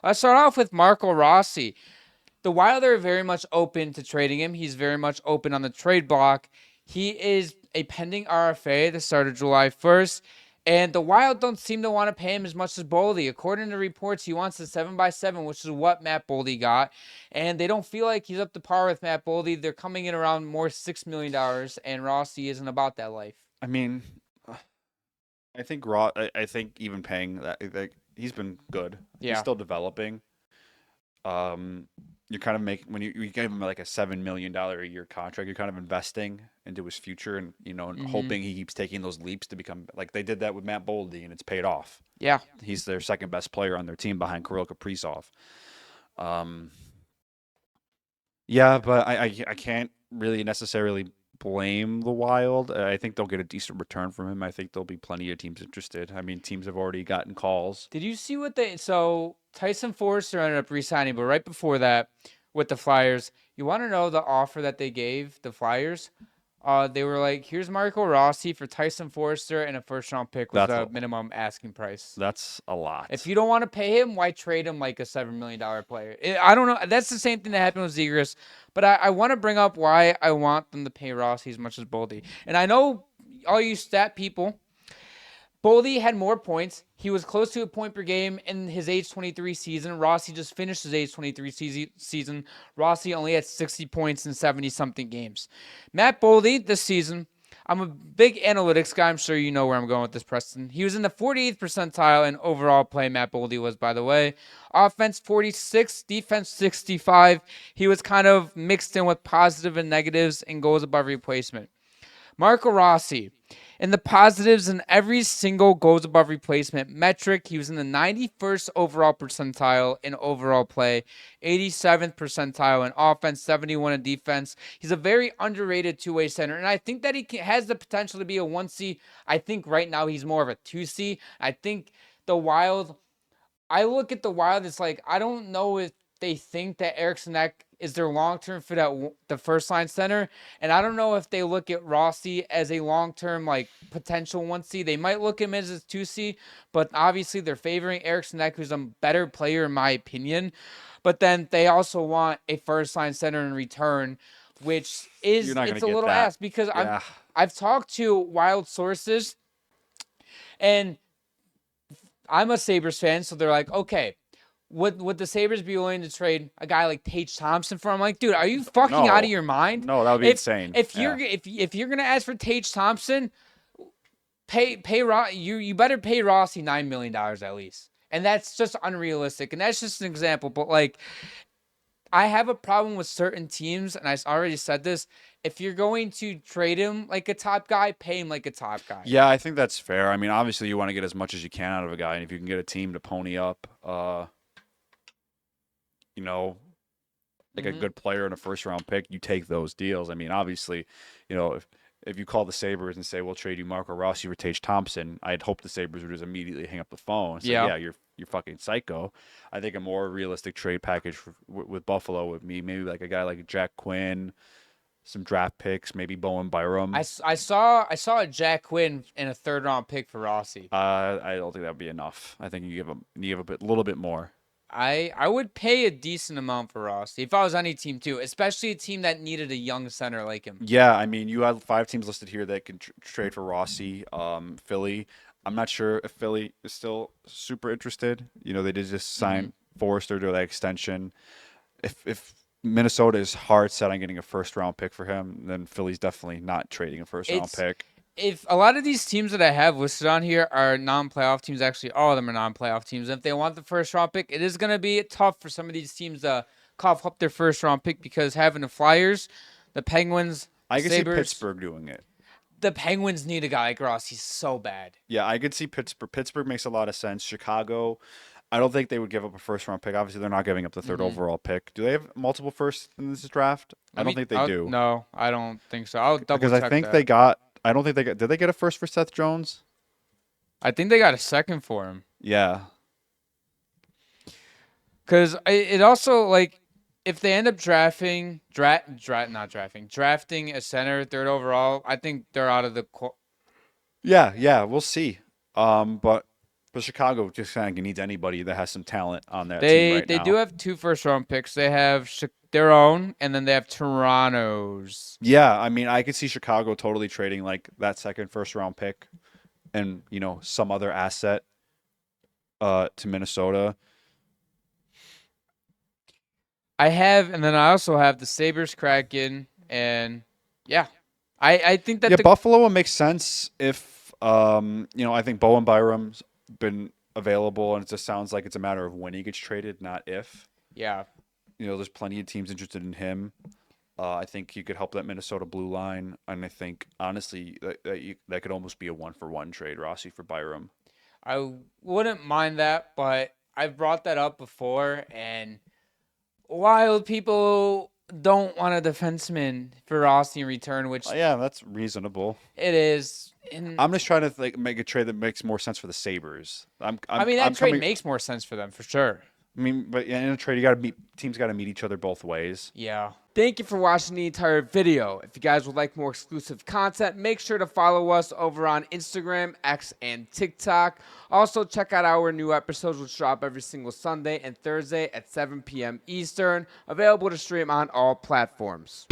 Let's start off with Marco Rossi. The Wild are very much open to trading him. He's very much open on the trade block. He is a pending RFA that started July 1st. And the Wild don't seem to want to pay him as much as Boldy. According to reports, he wants a 7x7, which is what Matt Boldy got. And they don't feel like he's up to par with Matt Boldy. They're coming in around more $6 million, and Rossi isn't about that life. I mean, I think even paying that, like, he's been good. He's Yeah. still developing. Um, you're kind of making when you give him like a $7 million a year contract, you're kind of investing into his future, and and Mm-hmm. hoping he keeps taking those leaps to become like they did that with Matt Boldy, and it's paid off. Yeah. He's their second best player on their team behind Kirill Kaprizov. Um, yeah, but I can't really necessarily blame the Wild. I think they'll get a decent return from him. I think there'll be plenty of teams interested. I mean, teams have already gotten calls. Did you see what they so Tyson Forrester ended up resigning, but right before that with the Flyers, you want to know the offer that they gave the Flyers? They were like, "Here's Marco Rossi for Tyson Forrester and a first round pick was That's a the minimum asking price. that's a If lot. you don't want to pay him, why trade him like a $7 million player?" I don't know. That's the same thing that happened with Zegras, but I want to bring up why I want them to pay Rossi as much as Boldy. And I know all you stat people, Boldy had more points. He was close to a point per game in his age 23 season. Rossi just finished his age 23 season. Rossi only had 60 points in 70 something games. Matt Boldy this season, I'm a big analytics guy. I'm sure you know where I'm going with this, Preston. He was in the 48th percentile in overall play. Matt Boldy was, by the way. Offense 46, defense 65. He was kind of mixed in with positive and negatives and goals above replacement. Marco Rossi. In the positives in every single goals above replacement metric, he was in the 91st overall percentile in overall play, 87th percentile in offense, 71 in defense. He's a very underrated two-way center, and I think that has the potential to be a 1C. I think right now he's more of a 2C. I think the Wild I look at the Wild. It's like I don't know if they think that Eriksson Ek is their long-term fit at the first line center, and I don't know if they look at Rossi as a long-term like potential 1C. They might look at him as a 2C, but obviously they're favoring Eriksson Ek, who's a better player in my opinion. But then they also want a first line center in return, which You're is not gonna it's a get little that. ass because Yeah. I've talked to Wild sources and I'm a Sabres fan, so they're like, okay, would the Sabres be willing to trade a guy like Tage Thompson for? I'm like, dude, are you fucking out of No. your mind? No, that would be If insane. if Yeah. you're if you're gonna ask for Tage Thompson, you better pay Rossi $9 million at least, and that's just unrealistic. And that's just an example, but like I have a problem with certain teams, and I already said this. If you're going to trade him like a top guy, pay him like a top guy. Yeah, I think that's fair. I mean, obviously you want to get as much as you can out of a guy, and if you can get a team to pony up, you know, like a Mm-hmm. good player and a first round pick, you take those deals. I mean, obviously, if you call the Sabres and say we'll trade you Marco Rossi or Tage Thompson, I'd hope the Sabres would just immediately hang up the phone and say, Yeah. yeah, you're fucking psycho. I think a more realistic trade package with Buffalo would be maybe like a guy like Jack Quinn, some draft picks, maybe Bowen Byram. I saw a Jack Quinn in a third round pick for Rossi. I don't think that would be enough. I think you give a little bit more. I would pay a decent amount for Rossi if I was any team too, especially a team that needed a young center like him. Yeah, I mean, you have five teams listed here that can trade for Rossi. Philly. I'm not sure if Philly is still super interested. They did just Hmm. sign Forrester to that extension. If Minnesota is hard set on getting a first round pick for him, then Philly's definitely not trading a first round It's pick. if a lot of these teams that I have listed on here are non-playoff teams. Actually, all of them are non-playoff teams. If they want the first round pick, it is going to be tough for some of these teams to cough up their first round pick because having the Flyers, the Penguins, I can see Sabers, Pittsburgh doing it. the Penguins need a guy like Rossi so bad. Yeah, I could see Pittsburgh. Pittsburgh makes a lot of sense. Chicago, I don't think they would give up a first round pick. Obviously, they're not giving up the third Hmm. overall pick. Do they have multiple firsts in this draft? I don't think they do. No, I don't think so. I'll double Because I check think that. they got. I don't think they got. Did they get a first for Seth Jones? I think they got a second for him. Yeah. Because it also like if they end up drafting a center third overall, I think they're out of the. Yeah. Yeah. We'll see. But But Chicago just kind of needs anybody that has some talent on that team They right they do now. have 2 first-round picks. They have their own, and then they have Toronto's. Yeah, I mean, I could see Chicago totally trading like that second first round pick and some other asset to Minnesota. And then I also have the Sabres, Kraken, and yeah, I think that Yeah, the Buffalo will make sense if I think Bowen Byram's been available, and it just sounds like it's a matter of when he gets traded, not if. yeah. There's plenty of teams interested in him. I think he could help that Minnesota blue line, and I think honestly that could almost be a 1-for-1 trade, Rossi for Byram. I wouldn't mind that, but I've brought that up before, and while people don't want a defenseman for Rossi in return, which Yeah, that's reasonable. it is, and I'm just trying to make a trade that makes more sense for the Sabres. I mean that I'm trade coming. makes more sense for them for sure. I mean, but yeah, in a trade, you got to meet teams got to meet each other both ways. Yeah. Thank you for watching the entire video. If you guys would like more exclusive content, make sure to follow us over on Instagram, X, and TikTok. Also, check out our new episodes, which drop every single Sunday and Thursday at 7 p.m. Eastern. Available to stream on all platforms.